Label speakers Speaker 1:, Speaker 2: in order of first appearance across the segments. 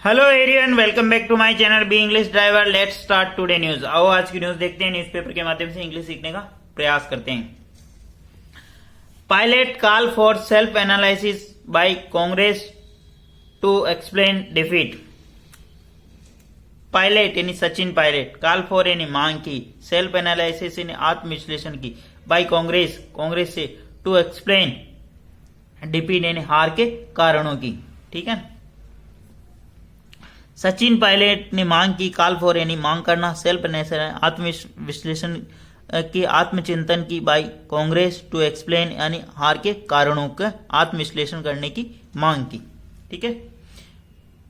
Speaker 1: Hello everyone, welcome back to my channel B English driver. Let's start today news. आओ आज की news देखते हैं। न्यूज़पेपर के माध्यम से इंग्लिश सीखने का प्रयास करते हैं। Pilot call for self analysis by Congress to explain defeat. Pilot यानी सचिन पायलट, कॉल फॉर यानी मांग की, सेल्फ एनालिसिस यानी आत्मविश्लेषण की, बाय कांग्रेस से, टू एक्सप्लेन डिफीट यानी हार के कारणों की। ठीक है, सचिन पायलट ने मांग की, कॉल फॉर यानी मांग करना, सेल्फ आत्मविश्लेषण की, आत्मचिंतन की, बाय कांग्रेस टू एक्सप्लेन यानी हार के कारणों का आत्मविश्लेषण करने की मांग की। ठीक है,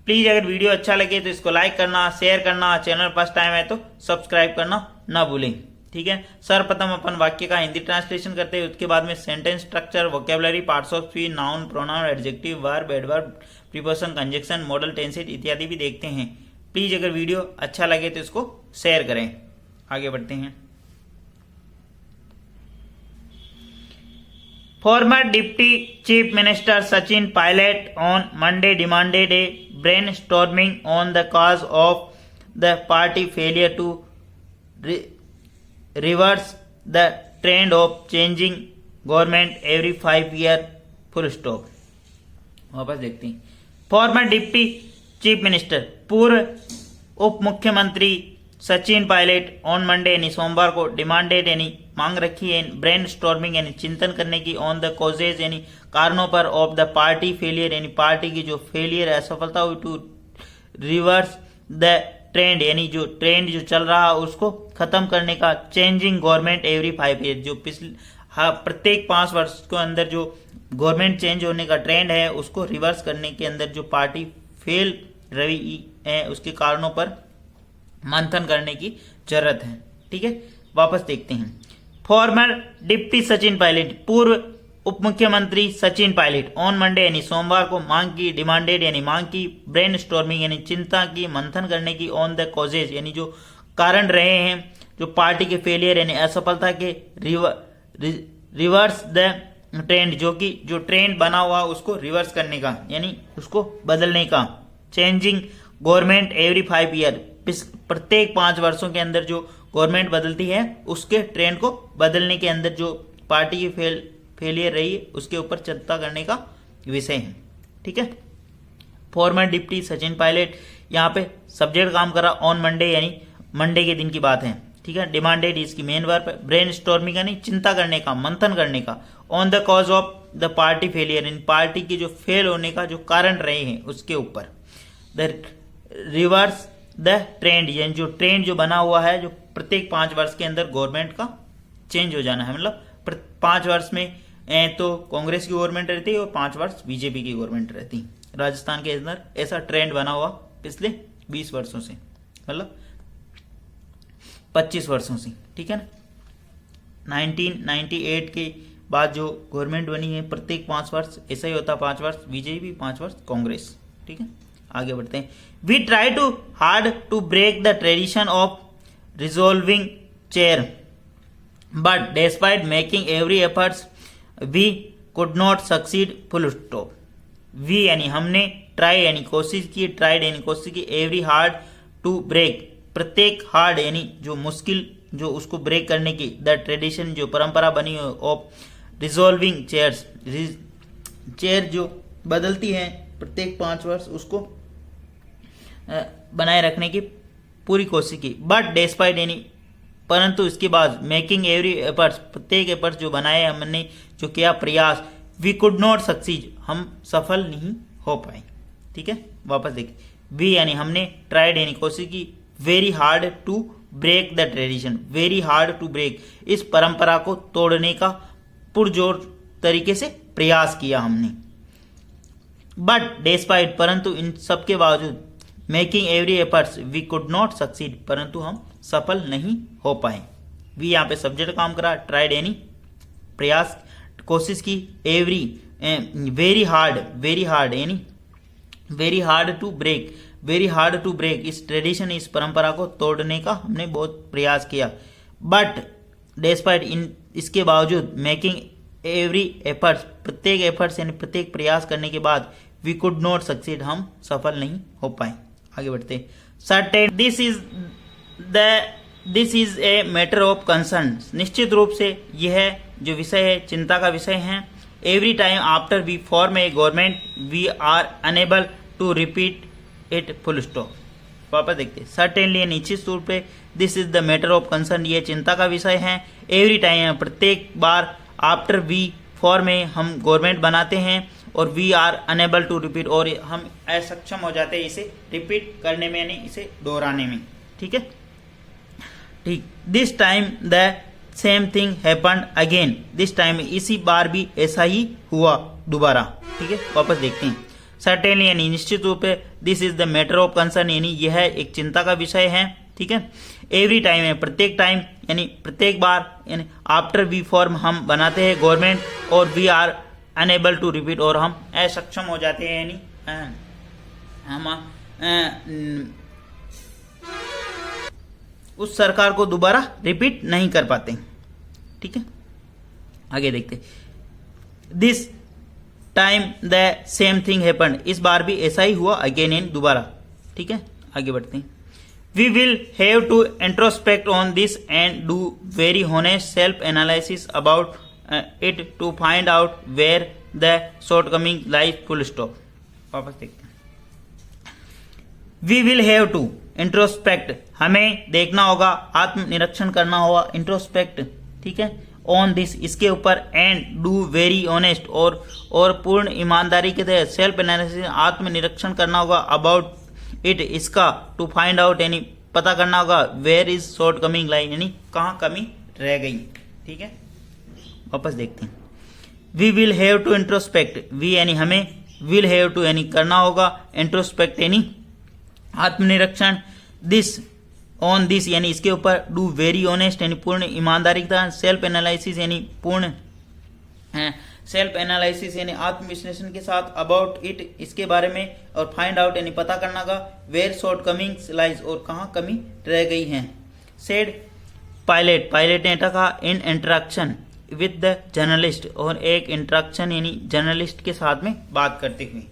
Speaker 1: प्लीज अगर वीडियो अच्छा लगे तो इसको लाइक करना, शेयर करना, चैनल फर्स्ट टाइम है तो सब्सक्राइब करना ना भूलें। ठीक है, सर्वप्रथम अपन वाक्य का हिंदी ट्रांसलेशन करते हैं, उसके बाद में sentence structure, vocabulary, parts of speech, noun, pronoun, adjective, verb, adverb, preposition, conjunction, model tenses इत्यादि भी देखते हैं। प्लीज अगर वीडियो अच्छा लगे तो इसको शेयर करें। आगे बढ़ते हैं। Former deputy chief minister Sachin Pilot on Monday demanded a brainstorming on the cause of the party failure to reverse the trend of changing government every 5 year full stop. वापस देखते हैं। फॉर्मर डिप्टी चीफ मिनिस्टर पूर्व उप मुख्यमंत्री Sachin Pilot on Monday यानी सोमवार को demanded यानी मांग रखी है, ब्रेन स्टॉर्मिंग यानी चिंतन करने की, ऑन द कॉजेज यानी कारणों पर, ऑफ द पार्टी फेलियर यानी पार्टी की जो फेलियर असफलता हुई, टू रिवर्स द ट्रेंड यानी जो ट्रेंड जो चल रहा उसको खत्म करने का, चेंजिंग गवर्नमेंट एवरी 5 ईयर जो प्रत्येक 5 वर्ष के अंदर जो गवर्नमेंट चेंज होने का ट्रेंड है उसको रिवर्स करने के अंदर जो पार्टी फेल रही है उसके कारणों पर मंथन करने की जरूरत है। ठीक है, वापस देखते हैं। फॉर्मर डिप्टी सचिन पायलट पूर्व उप मुख्यमंत्री सचिन पायलट ऑन मंडे यानी सोमवार को मांग की, डिमांडेड यानी मांग की, ब्रेन स्टॉर्मिंग यानी चिंता की, मंथन करने की, ऑन द कॉजेज यानी जो कारण रहे हैं जो पार्टी के फेलियर यानी असफलता के, रिवर्स द ट्रेंड जो ट्रेंड बना हुआ उसको रिवर्स करने का यानी उसको बदलने का, चेंजिंग गवर्नमेंट एवरी 5 ईयर प्रत्येक 5 वर्षों के अंदर जो गवर्नमेंट बदलती है उसके ट्रेंड को बदलने के अंदर जो पार्टी की फेलियर रही है उसके ऊपर चिंता करने का विषय है। ठीक है, फॉर्मर डिप्टी सचिन पायलट यहाँ पे सब्जेक्ट काम करा, ऑन मंडे यानी मंडे के दिन की बात है। ठीक है, डिमांडेड इसकी मेन वर्ब है, ब्रेन स्टॉर्मिंग यानी चिंता करने का, मंथन करने का, on the cause of the party failure in party की जो फेल होने का जो कारण रहे हैं उसके ऊपर, द रिवर्स द ट्रेंड यानी जो ट्रेंड जो बना हुआ है जो प्रत्येक 5 वर्ष के अंदर गवर्नमेंट का चेंज हो जाना है, मतलब 5 वर्ष में तो कांग्रेस की गवर्नमेंट रहती है और 5 वर्ष बीजेपी की गवर्नमेंट रहती है। राजस्थान के अंदर ऐसा ट्रेंड बना हुआ पिछले 20 वर्षों से, मतलब 25 वर्षों से। ठीक है ना, 1998 के बाद जो गवर्नमेंट बनी है प्रत्येक 5 वर्ष ऐसा ही होता, 5 वर्ष बीजेपी, 5 वर्ष कांग्रेस। ठीक है, आगे बढ़ते हैं। We try to hard to break the tradition of revolving chair but despite making every efforts we could not succeed full stop. We यानी हमने, ट्राई यानी कोशिश की, ट्राइड यानी कोशिश की, एवरी हार्ड टू ब्रेक प्रत्येक, हार्ड यानी जो मुश्किल जो उसको ब्रेक करने की, द ट्रेडिशन जो परंपरा बनी ऑफ रिजोल्विंग चेयर्स चेयर जो बदलती है प्रत्येक 5 वर्ष उसको बनाए रखने की पूरी कोशिश की, बट डिस्पाइट यानी परंतु इसके बाद, मेकिंग एवरी एफर्ट्स प्रत्येक एफर्ट्स जो बनाए हमने जो किया प्रयास, वी कुड नॉट सक्सीड हम सफल नहीं हो पाए। ठीक है, वापस देखिए। वी यानी हमने, ट्राइड यानी कोशिश की, very hard to break the tradition very hard to break इस परंपरा को तोड़ने का पुरजोर तरीके से प्रयास किया हमने, बट डिस्पाइट परंतु इन सब के बावजूद, making every efforts we could not succeed परंतु हम सफल नहीं हो पाए। वी यहाँ पे सब्जेक्ट काम करा, ट्राइड यानी प्रयास, कोशिश की, एवरी वेरी हार्ड यानी वेरी हार्ड टू ब्रेक इस ट्रेडिशन इस परंपरा को तोड़ने का हमने बहुत प्रयास किया, बट डिस्पाइट इन इसके बावजूद, मेकिंग एवरी एफर्ट्स प्रत्येक एफर्ट्स यानी प्रत्येक प्रयास करने के बाद, वी कुड नॉट सक्सीड, हम सफल नहीं हो पाए। आगे बढ़ते। Certain this is a matter of concern, निश्चित रूप से यह जो विषय है चिंता का विषय है। Every time after we form a government we are unable to repeat it, full stop. वापस देखते। सर्टेनली, निश्चित रूप से, this is the matter of concern, ये चिंता का विषय है। एवरी टाइम, प्रत्येक बार, आफ्टर वी फॉर्म में हम गवर्नमेंट बनाते हैं, और we are unable to repeat, और हम असक्षम हो जाते हैं इसे रिपीट करने में, यानी इसे दोहराने में। ठीक है, ठीक। This time the same thing happened again, this time, इसी बार भी ऐसा ही हुआ दोबारा। ठीक है, वापस देखते हैं। सर्टेनली यानी निश्चित रूप से, this is the matter of concern यानी यह एक चिंता का विषय है। ठीक है, एवरी टाइम है प्रत्येक टाइम, यानी प्रत्येक बार, यानी आफ्टर वी फॉर्म हम बनाते हैं गवर्नमेंट, और we are unable to repeat, और हम असक्षम हो जाते हैं, यानी हम उस सरकार को दोबारा रिपीट नहीं कर पाते। ठीक है, आगे देखते। This time the same thing happened, इस बार भी ऐसा ही हुआ अगेन इन, दोबारा। ठीक है, आगे बढ़ते हैं। We will have to introspect on this and do very honest self analysis about it to find out where the shortcoming lies, full stop. वापस देखते हैं। We will have to introspect, हमें देखना होगा, आत्मनिरीक्षण करना होगा, इंट्रोस्पेक्ट। ठीक है, ऑन दिस, इसके ऊपर, एंड डू वेरी ऑनेस्ट, और पूर्ण ईमानदारी के तहत सेल्फ एनालिसिस, आत्मनिरीक्षण करना होगा, अबाउट इट, इसका, टू फाइंड आउट यानी पता करना होगा, where is shortcoming line यानी कहाँ कमी रह गई। ठीक है, वापस देखते हैं। We will have to introspect, we यानी हमें, विल हैव टू यानी करना होगा, इंट्रोस्पेक्ट यानी आत्मनिरीक्षण, दिस ऑन दिस यानी इसके ऊपर, डू वेरी ऑनेस्ट यानी पूर्ण ईमानदारी का, सेल्फ एनालिसिस यानी पूर्ण सेल्फ एनालिसिस यानी आत्मविश्लेषण के साथ, अबाउट इट इसके बारे में, और फाइंड आउट यानी पता करना का, वेयर शॉर्ट कमिंग्स लाइज और कहाँ कमी रह गई है। सेड पायलट, पायलट ने कहा, इन इंटरेक्शन विद द जर्नलिस्ट, और एक इंटरेक्शन यानी जर्नलिस्ट के साथ में बात करते हुए।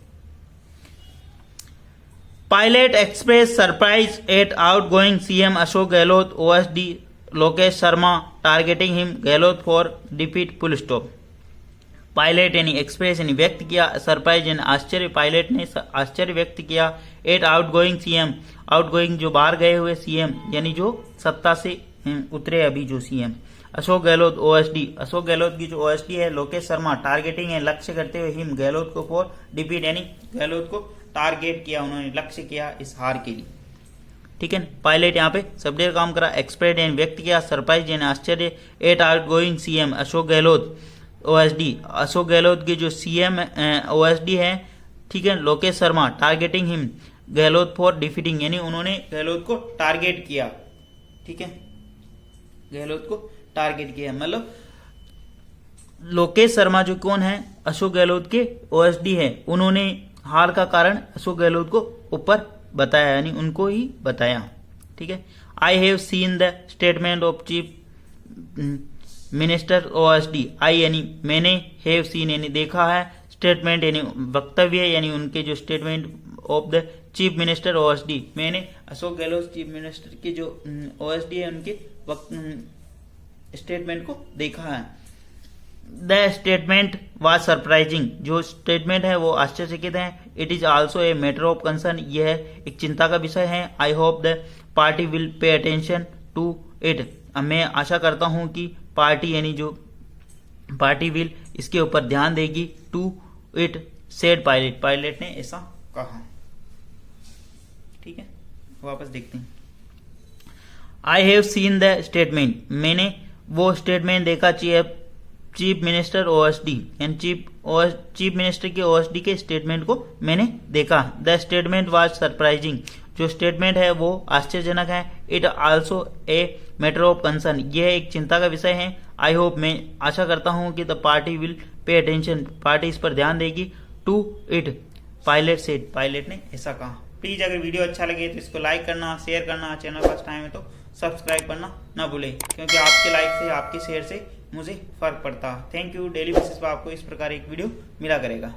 Speaker 1: Pilot express surprise eight outgoing CM Ashok Gehlot, OSD Lokesh Sharma targeting him, Gehlot for defeat, full stop. Pilot यानी एक्सप्रेस यानी व्यक्त किया, सरप्राइज यानी आश्चर्य, पायलट ने आश्चर्य व्यक्त किया, एट आउटगोइंग सीएम, आउटगोइंग जो बाहर गए हुए सीएम यानी जो सत्ता से उतरे अभी जो सीएम, अशोक गहलोत ओएसडी, अशोक गहलोत की जो ओएसडी है, लोकेश शर्मा टारगेटिंग है लक्ष्य करते हुए, हिम गहलोत को, फॉर डिफीट यानी गहलोत को टारगेट किया, उन्होंने लक्ष्य किया इस हार के लिए। ठीक है, पायलट यहाँ पे सब्जेक्ट काम करा, एक्सप्रेस यानी व्यक्त किया, सरप्राइज यानी आश्चर्य, at outgoing CM Ashok Gehlot OSD, Ashok Gehlot के जो सीएम ओएसडी है। ठीक है, Lokesh Sharma targeting him, Gehlot for defeating यानी उन्होंने गहलोत को टारगेट किया। ठीक है, गहलोत को टारगेट किया, मतलब लोकेश शर्मा जो कौन है, अशोक गहलोत के ओएसडी है, उन्होंने हार का कारण अशोक गहलोत को ऊपर बताया, यानी उनको ही बताया। ठीक है, I have seen the statement of chief minister OSD, I यानी मैंने, हैव सीन यानी देखा है, स्टेटमेंट यानी वक्तव्य यानी उनके जो statement of the chief minister OSD, मैंने अशोक गहलोत चीफ मिनिस्टर के जो ओएसडी है उनके स्टेटमेंट को देखा है। द स्टेटमेंट वाज सरप्राइजिंग, जो स्टेटमेंट है वो आश्चर्यचकित है। It is also a matter of concern, यह एक चिंता का विषय है। I hope the party will pay attention to it, मैं आशा करता हूं कि पार्टी यानी जो पार्टी विल इसके ऊपर ध्यान देगी। To it said Pilot, Pilot ने ऐसा कहा। ठीक है, वापस देखते हैं। I have seen the statement, मैंने वो स्टेटमेंट देखा, chief minister OSD and chief minister के ओएसडी के स्टेटमेंट को मैंने देखा। द स्टेटमेंट वाज सरप्राइजिंग, जो स्टेटमेंट है वो आश्चर्यजनक है। It also a matter of concern, यह एक चिंता का विषय है। आई होप, मैं आशा करता हूं कि the party will pay attention, party इस पर ध्यान देगी। To it Pilot said, Pilot ने ऐसा कहा। प्लीज अगर वीडियो अच्छा लगे तो इसको लाइक करना, शेयर करना, चैनल फर्स्ट टाइम है तो सब्सक्राइब करना ना भूलें, क्योंकि आपके लाइक से, आपके शेयर से मुझे फर्क पड़ता है। Thank you. डेली बेसिस पर आपको इस प्रकार एक वीडियो मिला करेगा।